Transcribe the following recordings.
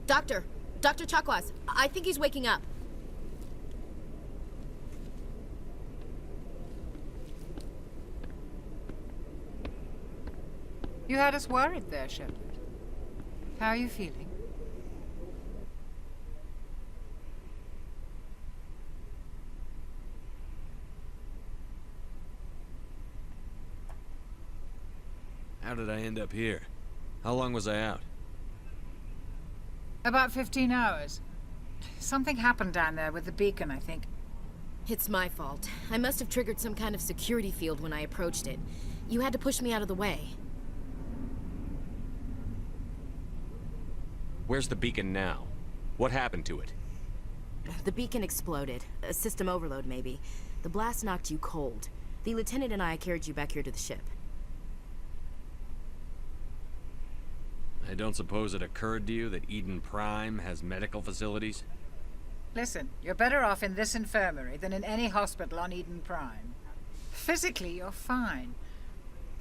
Doctor! Dr. Chakwas, I think he's waking up. You had us worried there, Shepard. How are you feeling? How did I end up here? How long was I out? About 15 hours. Something happened down there with the beacon, I think. It's my fault. I must have triggered some kind of security field when I approached it. You had to push me out of the way. Where's the beacon now? What happened to it? The beacon exploded. A system overload, maybe. The blast knocked you cold. The lieutenant and I carried you back here to the ship. I don't suppose it occurred to you that Eden Prime has medical facilities? Listen, you're better off in this infirmary than in any hospital on Eden Prime. Physically, you're fine.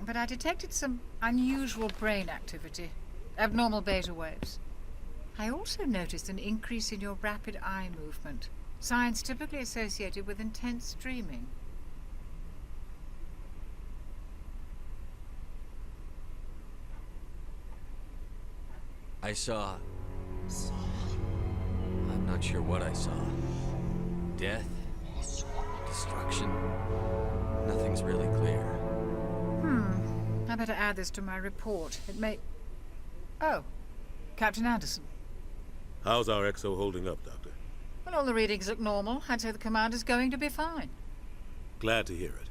But I detected some unusual brain activity. Abnormal beta waves. I also noticed an increase in your rapid eye movement. Signs typically associated with intense dreaming. I saw... I'm not sure what I saw. Death? Destruction? Nothing's really clear. I better add this to my report. It may... Oh, Captain Anderson. How's our XO holding up, Doctor? Well, all the readings look normal. I'd say the commander's going to be fine. Glad to hear it.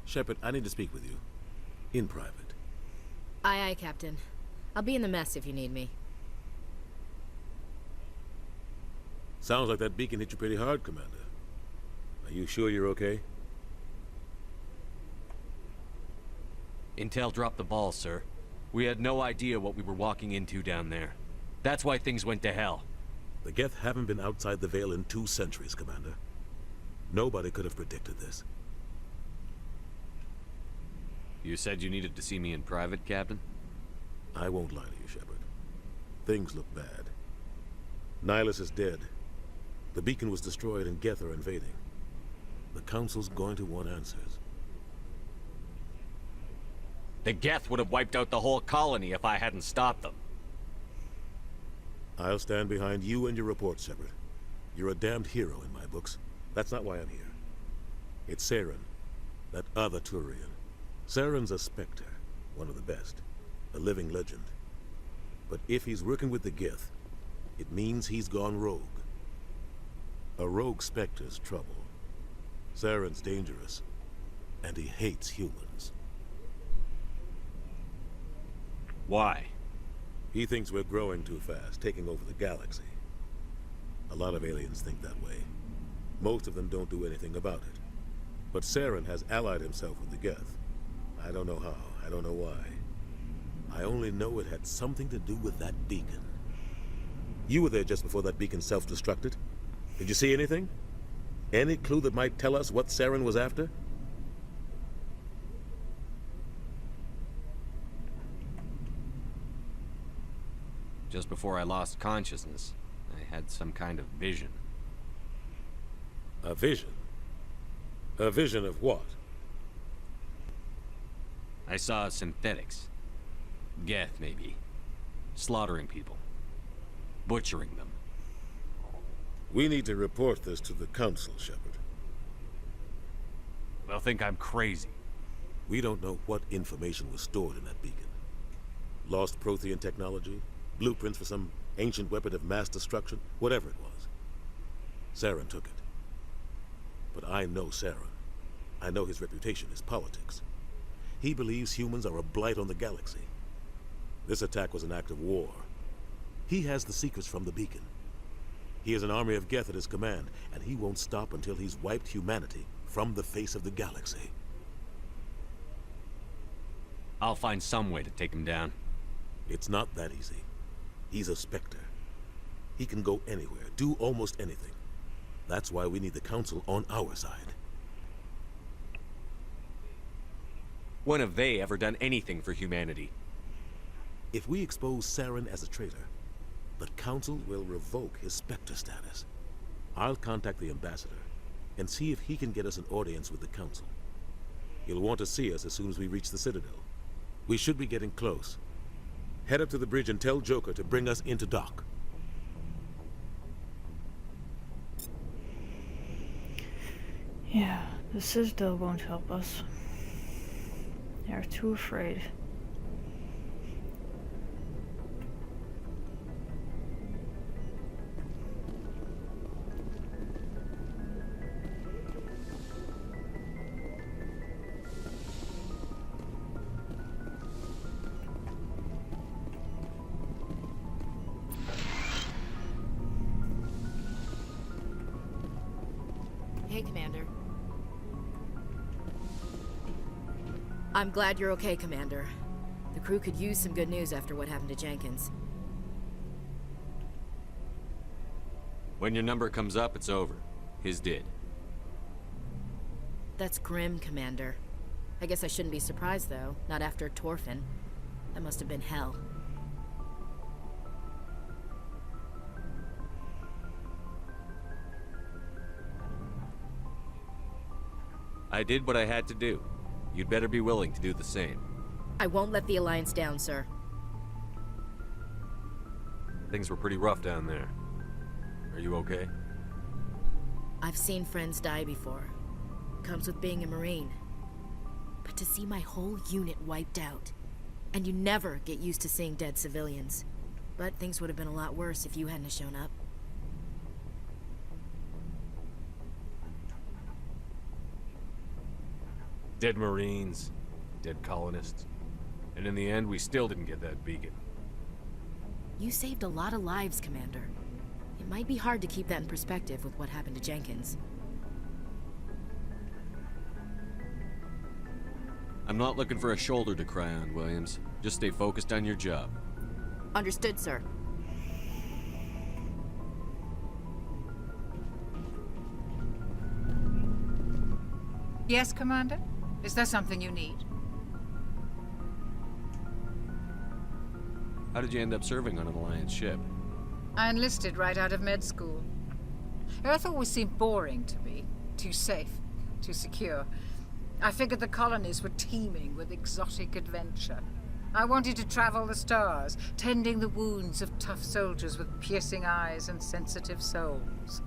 Shepard, I need to speak with you. In private. Aye, aye, Captain. I'll be in the mess if you need me. Sounds like that beacon hit you pretty hard, Commander. Are you sure you're okay? Intel dropped the ball, sir. We had no idea what we were walking into down there. That's why things went to hell. The Geth haven't been outside the Veil in 2 centuries, Commander. Nobody could have predicted this. You said you needed to see me in private, Captain? I won't lie to you, Shepard. Things look bad. Nihilus is dead. The beacon was destroyed and Geth are invading. The Council's going to want answers. The Geth would have wiped out the whole colony if I hadn't stopped them. I'll stand behind you and your report, Shepard. You're a damned hero in my books. That's not why I'm here. It's Saren, that other Turian. Saren's a Spectre, one of the best. A living legend. But if he's working with the Geth, it means he's gone rogue. A rogue Spectre's trouble. Saren's dangerous, and he hates humans. Why? He thinks we're growing too fast, taking over the galaxy. A lot of aliens think that way. Most of them don't do anything about it. But Saren has allied himself with the Geth. I don't know how, I don't know why. I only know it had something to do with that beacon. You were there just before that beacon self-destructed. Did you see anything? Any clue that might tell us what Saren was after? Just before I lost consciousness, I had some kind of vision. A vision? A vision of what? I saw synthetics. Geth, maybe. Slaughtering people. Butchering them. We need to report this to the Council, Shepard. They'll think I'm crazy. We don't know what information was stored in that beacon. Lost Prothean technology? Blueprints for some ancient weapon of mass destruction? Whatever it was. Saren took it. But I know Saren. I know his reputation is politics. He believes humans are a blight on the galaxy. This attack was an act of war. He has the secrets from the beacon. He has an army of Geth at his command, and he won't stop until he's wiped humanity from the face of the galaxy. I'll find some way to take him down. It's not that easy. He's a Spectre. He can go anywhere, do almost anything. That's why we need the Council on our side. When have they ever done anything for humanity? If we expose Saren as a traitor, but Council will revoke his Spectre status. I'll contact the ambassador and see if he can get us an audience with the Council. He'll want to see us as soon as we reach the Citadel. We should be getting close. Head up to the bridge and tell Joker to bring us into dock. Yeah, the Citadel won't help us. They are too afraid. Hey, Commander. I'm glad you're okay, Commander. The crew could use some good news after what happened to Jenkins. When your number comes up, it's over. His did. That's grim, Commander. I guess I shouldn't be surprised, though. Not after Torfin. That must have been hell. I did what I had to do. You'd better be willing to do the same. I won't let the Alliance down, sir. Things were pretty rough down there. Are you okay? I've seen friends die before. Comes with being a Marine. But to see my whole unit wiped out, and you never get used to seeing dead civilians. But things would have been a lot worse if you hadn't shown up. Dead Marines, dead colonists. And in the end, we still didn't get that beacon. You saved a lot of lives, Commander. It might be hard to keep that in perspective with what happened to Jenkins. I'm not looking for a shoulder to cry on, Williams. Just stay focused on your job. Understood, sir. Yes, Commander? Is there something you need? How did you end up serving on an Alliance ship? I enlisted right out of med school. Earth always seemed boring to me. Too safe, too secure. I figured the colonies were teeming with exotic adventure. I wanted to travel the stars, tending the wounds of tough soldiers with piercing eyes and sensitive souls.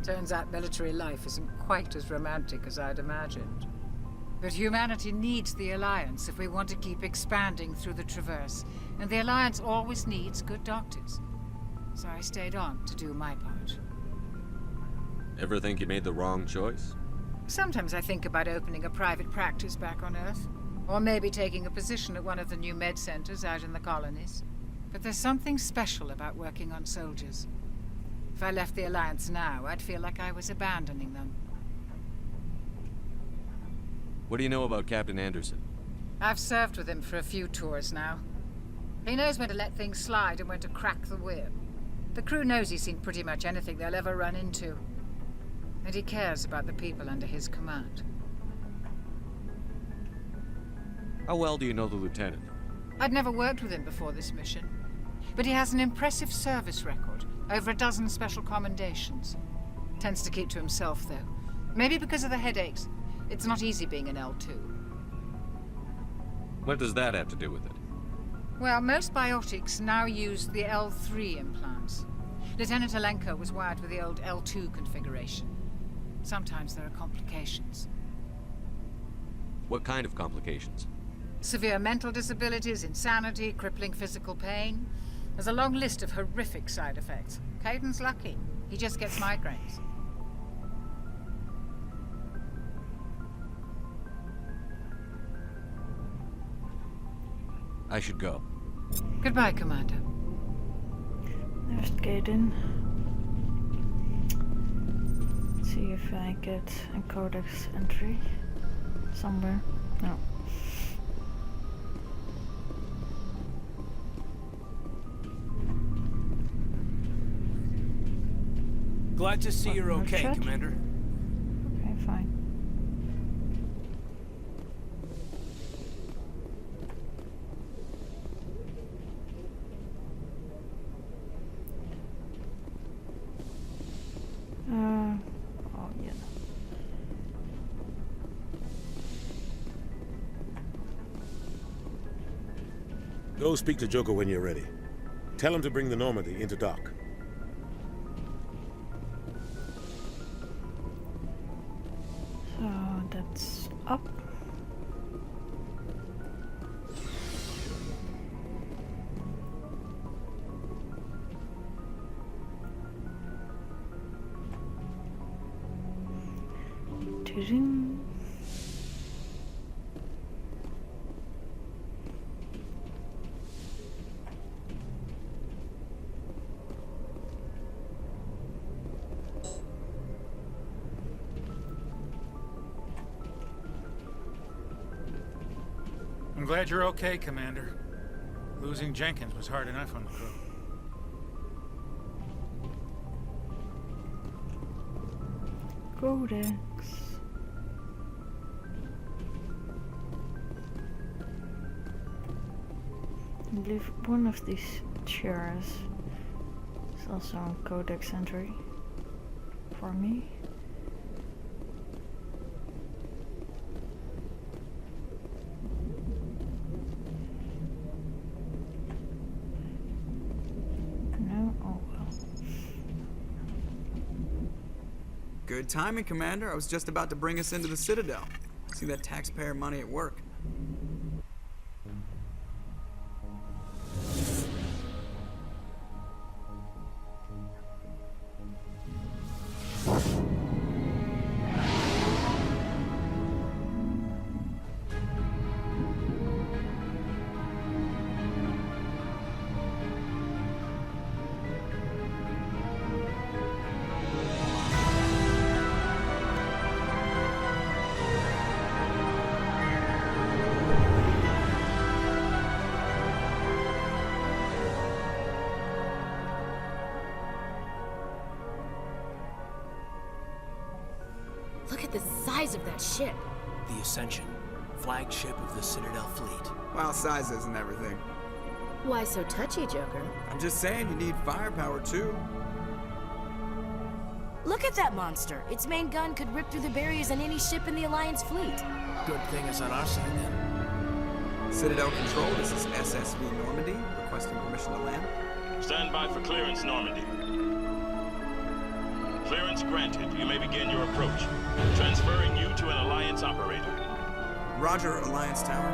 Turns out military life isn't quite as romantic as I'd imagined. But humanity needs the Alliance if we want to keep expanding through the Traverse, and the Alliance always needs good doctors. So I stayed on to do my part. Ever think you made the wrong choice? Sometimes I think about opening a private practice back on Earth, or maybe taking a position at one of the new med centers out in the colonies. But there's something special about working on soldiers. If I left the Alliance now, I'd feel like I was abandoning them. What do you know about Captain Anderson? I've served with him for a few tours now. He knows when to let things slide and when to crack the whip. The crew knows he's seen pretty much anything they'll ever run into. And he cares about the people under his command. How well do you know the Lieutenant? I'd never worked with him before this mission. But he has an impressive service record. Over a dozen special commendations. Tends to keep to himself, though. Maybe because of the headaches. It's not easy being an L2. What does that have to do with it? Well, most biotics now use the L3 implants. Lieutenant Alenko was wired with the old L2 configuration. Sometimes there are complications. What kind of complications? Severe mental disabilities, insanity, crippling physical pain. There's a long list of horrific side effects. Caden's lucky. He just gets migraines. I should go. Goodbye, Commander. There's Gaiden. See if I get a codex entry somewhere. No. Glad to see you're No okay, chat? Commander. Okay, fine. Oh, yeah. Go speak to Joker when you're ready. Tell him to bring the Normandy into dock. So that's up. Ding. I'm glad you're okay, Commander. Losing Jenkins was hard enough on the crew. Codex. I believe one of these chairs is also a codex entry for me. No? Oh well. Good timing, Commander. I was just about to bring us into the Citadel. See that taxpayer money at work. Look at the size of that ship. The Ascension, flagship of the Citadel fleet. Well, size isn't everything. Why so touchy, Joker? I'm just saying you need firepower too. Look at that monster. Its main gun could rip through the barriers on any ship in the Alliance fleet. Good thing it's on our side then. Citadel Control, this is SSV Normandy, requesting permission to land. Stand by for clearance, Normandy. Clearance granted. You may begin your approach. Transferring you to an Alliance operator. Roger, Alliance Tower.